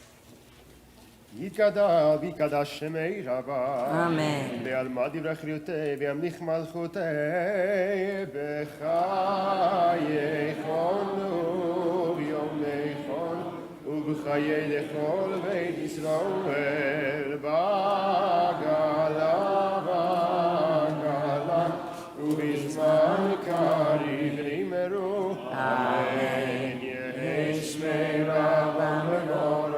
יתגדל ויקדש שמי רבה. אמן. בעלמא דברי חיותי וימליך מלכותי בחייכון וביומייכון ובחיי לכל בית ישראל בעגלה ובזמן קריב אמרו אמן. יהי שמי רבה ונורא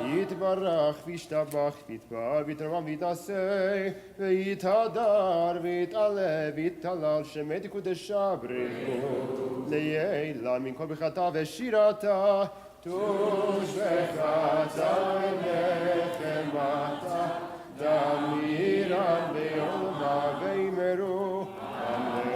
יתברך וישתבח ויתפאר ויתרומם ויתעשה ויתהדר ויתעלה ויתהלל שמי תקודשה בריחו לילה מן כל ברכתה ושירתה תושבחתה נחמתה דמירן ביומה ויאמרו אמן.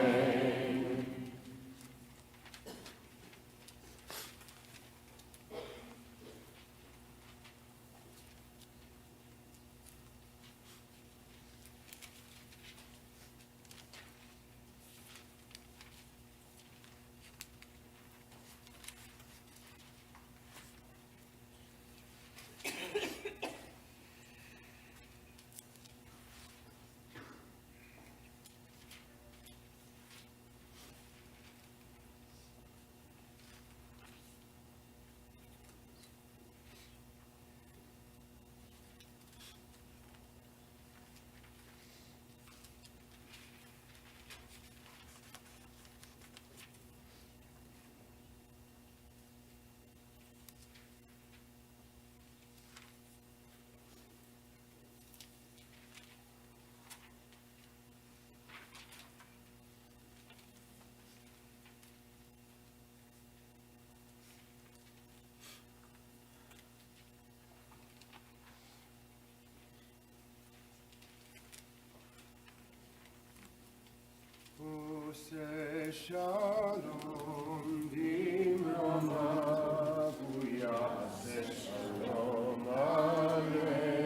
עושה שלום במרומיו, הוא יעשה שלום עלינו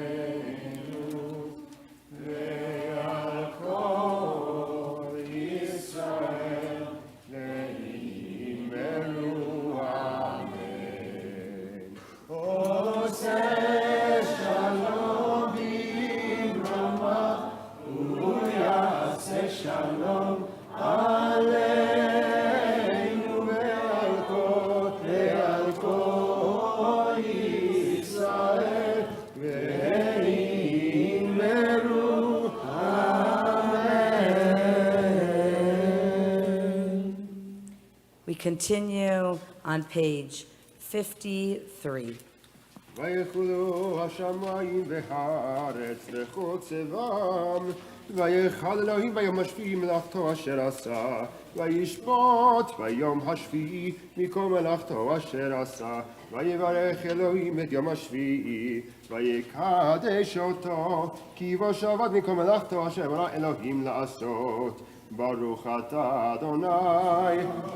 ועל כל ישראל לאמרו אמן. עושה שלום במרומיו, הוא יעשה שלום עלינו ועל כל ישראל ואמרו אמן. We continue on page 53. ויחולו השמיים והארץ לכל צבאם, ויחל אלוהים ביום השביעי מלאכתו אשר עשה, וישפוט ביום השביעי מכל מלאכתו אשר עשה, ויברך אלוהים את יום השביעי, ויקדש אותו, כי בו שבת מכל מלאכתו אשר ברא אלוהים לעשות. ברוך אתה אדוני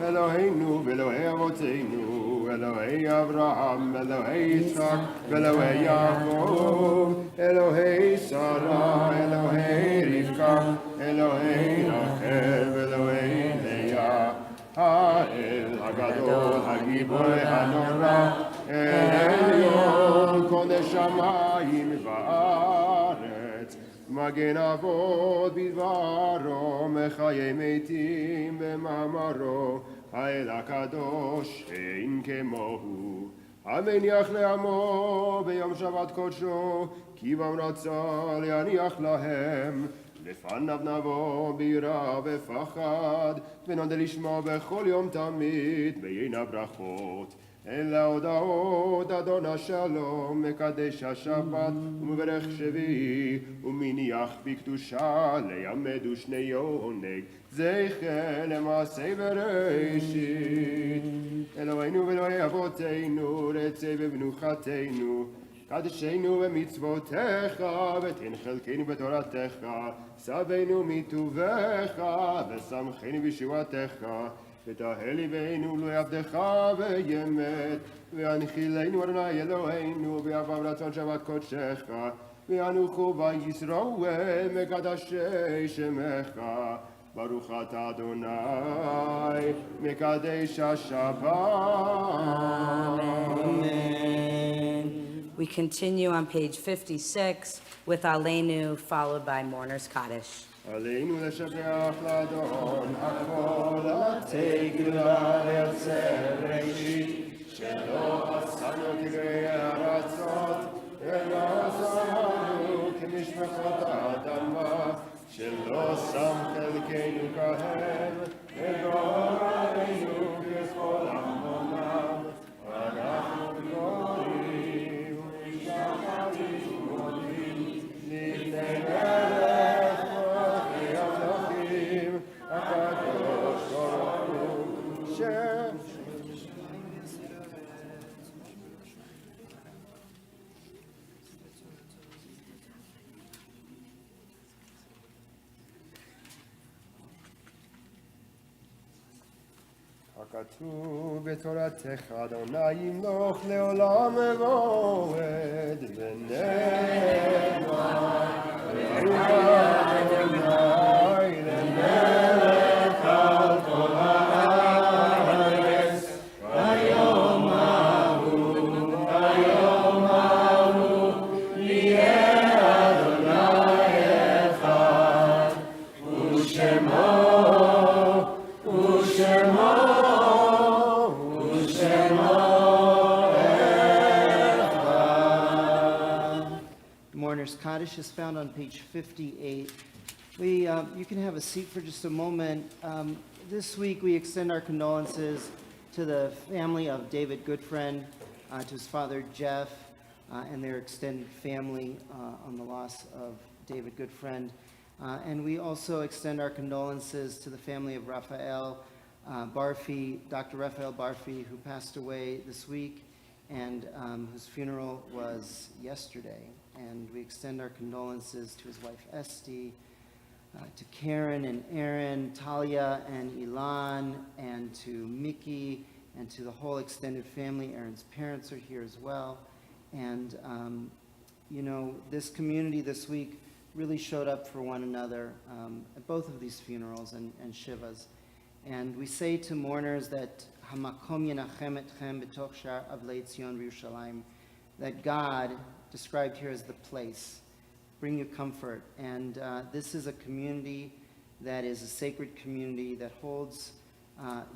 אלוהינו ואלוהי אבותינו, אלוהי אברהם, אלוהי יצחק ואלוהי יעקב, אלוהי שרה, אלוהי רבקה, אלוהי רחל ואלוהי לאה, האל הגדול, הגיבור הנורא, העליון, קודש שמיים וארץ, מגן אבות בדברו, מחיי מתים במאמרו, האל הקדוש אין כמוהו, המניח לעמו ביום שבת קודשו, כי בם רצה להניח להם, לפניו נבוא ביראה ופחד, ונודה לשמו בכל יום תמיד בין הברכות. אלה הודעות אדון השלום, מקדש השבת ומברך שביעי, ומניח בקדושה לימדו שני יונק, זכר למעשה בראשית. אלוהינו ואלוהי אבותינו, רצה במנוחתנו, קדשנו במצוותיך, ותן חלקנו בתורתך, שבנו מטובך, ושמחנו בישועתך. ותהל ליבנו לעבדך באמת, והנחילנו אדוני אלוהינו באהבה ורצון שבת קודשך, ואנוכו וישראל מקדשי שמך. ברוך אתה אדוני מקדש השבת. We continue on page 56 with Aleinu, followed by Mourner's Kaddish. עלינו לשבח לאדון הכל, התגלה לייצר ראשית, שלא עשנו כגרי ארצות, אלא עשנו כמשפחות האדמה, שלא שם חלקנו כהם, וגורלנו ככל עמונם, אנחנו גדולים ומשחרים ככתוב בתורתך אדוני ימלוך לעולם ועד ונאמר אדוני למלך על כל הארץ ביום ההוא יהיה אדוני אחד ושמו Mourner's Kaddish is found on page 58. You can have a seat for just a moment. This week we extend our condolences to the family of David Goodfriend, to his father Jeff, and their extended family on the loss of David Goodfriend. And we also extend our condolences to the family of Raphael Barfi, Dr. Raphael Barfi, who passed away this week and whose funeral was yesterday. And we extend our condolences to his wife Esty, to Karen and Aaron, Talia and Ilan, and to Mickey, and to the whole extended family. Aaron's parents are here as well. And, you know, this community this week really showed up for one another at both of these funerals and Shivas. And we say to mourners that Hamakom Yenachem Etchem B'toch Shar Avlei Tzion V'Yerushalayim, that God, described here as the place, bring you comfort. And this is a community that is a sacred community that holds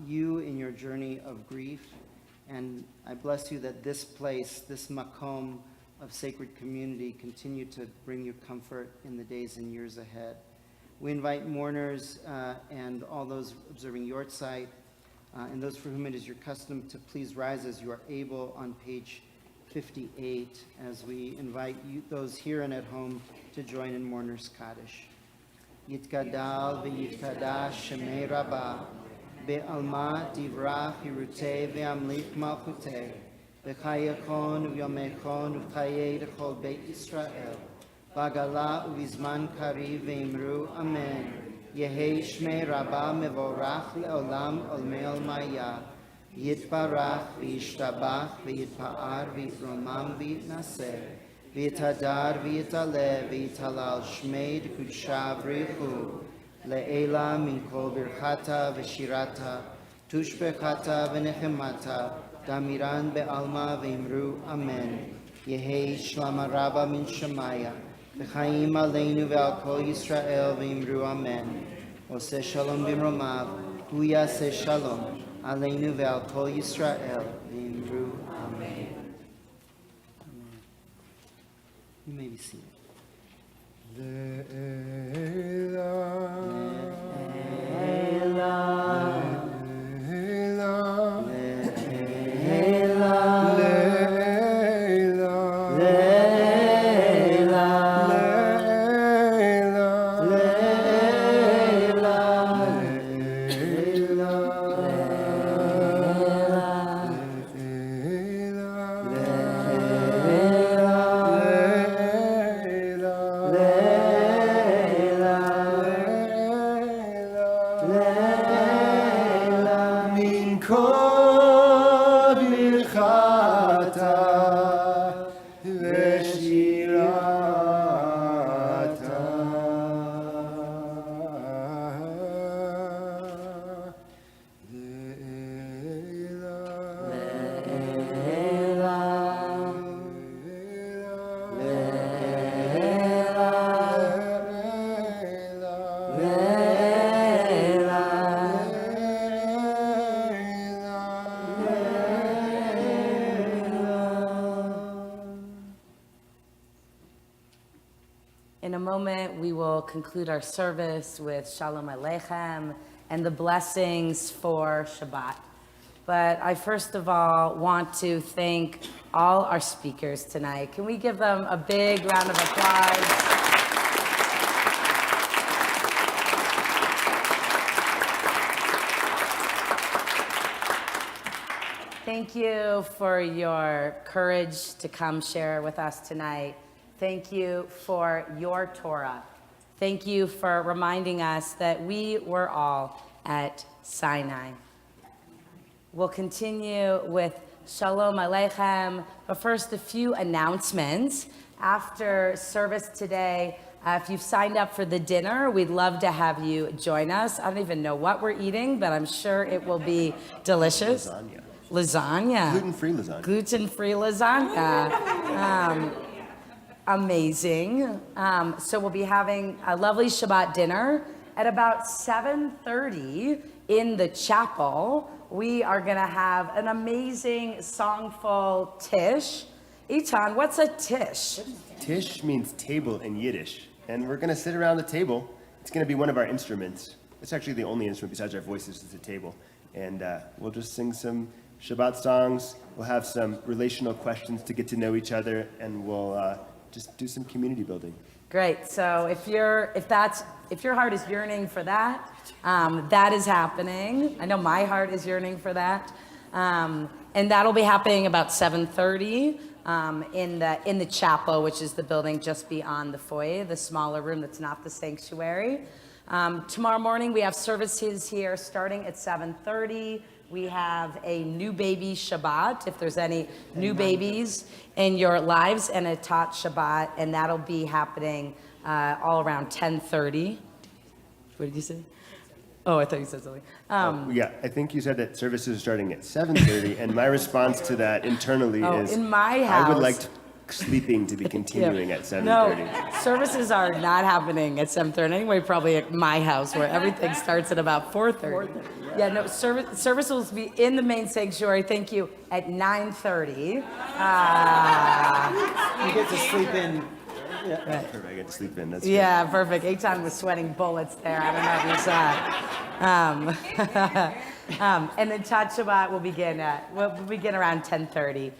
you in your journey of grief. And I bless you that this place, this makom of sacred community, continue to bring you comfort in the days and years ahead. We invite mourners and all those observing Yortzeit and those for whom it is your custom to please rise as you are able on page 58 as we invite you, those here and at home, to join in Mourner's Kaddish. Yitgadal v'yitkadash shemei rabbah be'alma divrach hirutei ve'amlik malchutei v'chayachon v'yomechon v'chayei d'chol beit Yisrael v'agala u'vizman kariv ve'imru amen Yehei shmei rabbah mevorach le'olam olmei olmaya Yitbarach v'yishtabach v'yitpa'ar v'yitromam v'yitnaseh v'yitadar v'yitaleh v'yitalal shmei d'kudsha v'richu le'ela min kol birchata v'shirata tushbechata v'nechemata damiran be'alma v'imru amen Yehei shlama rabba min shemaya v'chaim aleinu ve'al kol Yisrael v'imru amen Oseh shalom b'mromav hu yaseh shalom Aleinu ve'al kol Yisrael v'imru amen. You may be seated. In a moment, we will conclude our service with Shalom Aleichem and the blessings for Shabbat. But I first of all want to thank all our speakers tonight. Can we give them a big round of applause? Thank you for your courage to come share with us tonight. Thank you for your Torah. Thank you for reminding us that we were all at Sinai. We'll continue with Shalom Aleichem, but first a few announcements. After service today, if you've signed up for the dinner, we'd love to have you join us. I don't even know what we're eating, but I'm sure it will be delicious. Lasagna. Gluten-free lasagna. Gluten-free lasagna. Amazing. So we'll be having a lovely Shabbat dinner at about 7:30 in the chapel. We are going to have an amazing songful tish. Eitan, what's a tish? Tish means table in Yiddish, and we're going to sit around the table. It's going to be one of our instruments. It's actually the only instrument besides our voices is the table. And we'll just sing some Shabbat songs. We'll have some relational questions to get to know each other, and we'll just do some community building. Great. So if your heart is yearning for that, that is happening. I know my heart is yearning for that, and that'll be happening about 7:30 in the chapel, which is the building just beyond the foyer, the smaller room that's not the sanctuary. Tomorrow morning we have services here starting at 7:30. We have a new baby Shabbat, if there's any new babies in your lives, and a Tot Shabbat, and that'll be happening all around 10:30. What did you say? Oh, I thought you said something. Yeah, I think you said that services are starting at 7:30, and my response to that internally is, in my house, I would like sleeping to be continuing at 7:30. No, services are not happening at 7:30. Anyway, probably at my house where everything starts at about 4:30. Yeah, no, service will be in the main sanctuary, thank you, at 9:30. You get to sleep in. Yeah. Right. Perfect, I get to sleep in, that's Yeah, perfect. Eitan was sweating bullets there. I don't know if you saw it. And then Tot Shabbat will begin around 10:30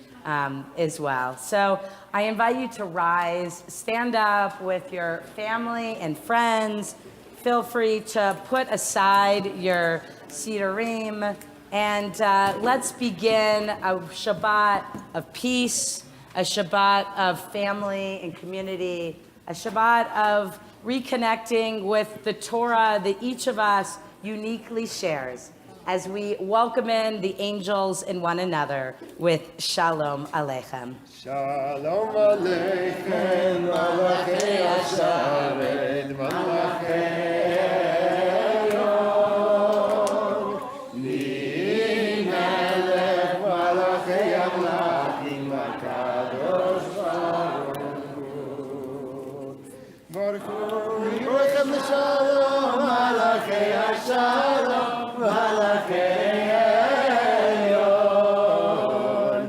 as well. So I invite you to rise, stand up with your family and friends. Feel free to put aside your sidurim, and let's begin a Shabbat of peace, a Shabbat of family and community, a Shabbat of reconnecting with the Torah that each of us uniquely shares as we welcome in the angels and one another with Shalom Aleichem. Shalom Aleichem, Malachei Hasharet, Malachei Shalom, Malachei Hashalom, Malachei Elyon,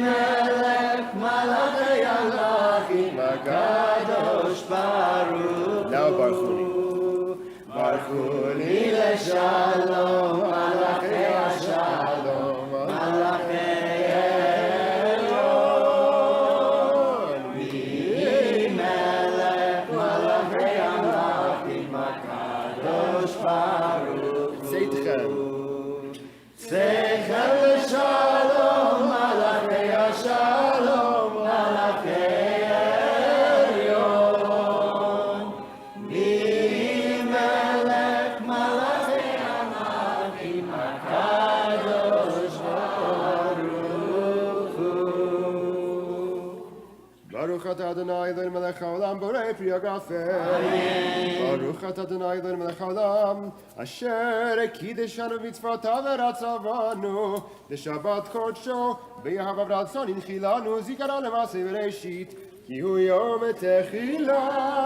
Melech Malachei Halachim, HaKadosh Baruch. Now Barchuni. Barchuni leShalom, Malachei Hashalom, Malachei Baruch atah Adonai Eloheinu melech haolam borei pri hagafen. Baruch atah Adonai Eloheinu melech haolam asher kiddushanu mitzvotav v'ratzavanu l'shabbat kodsho b'yahav v'ratzon inchilanu zikaron l'masei v'reishit ki hu yom techila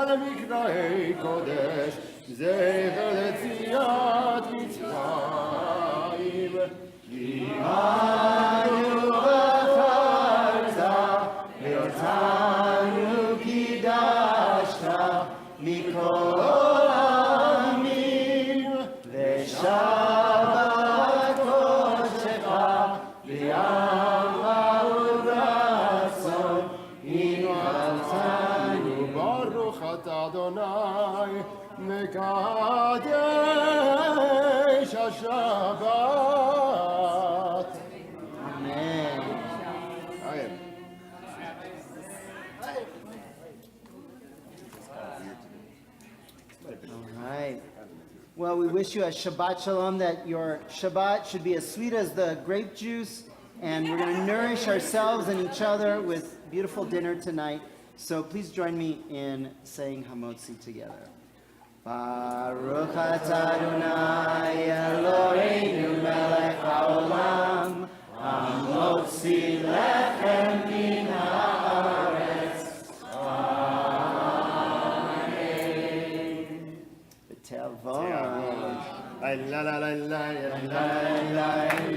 l'mikrahei kodesh zecher l'tziat Mitzrayim Yimanu Tanu Kidashta Mikol Amim Leshabbat Kodshecha V'yama Uratzon Inatanu Baruch Atah Adonai Mekadesh we wish you a Shabbat Shalom, that your Shabbat should be as sweet as the grape juice, and we're going to nourish ourselves and each other with beautiful dinner tonight. So please join me in saying Hamotzi together. Baruch atah Adonai Eloheinu melech haolam, hamotzi lechem min haaretz. Amen. B'tevon. La la la la la la la la la la.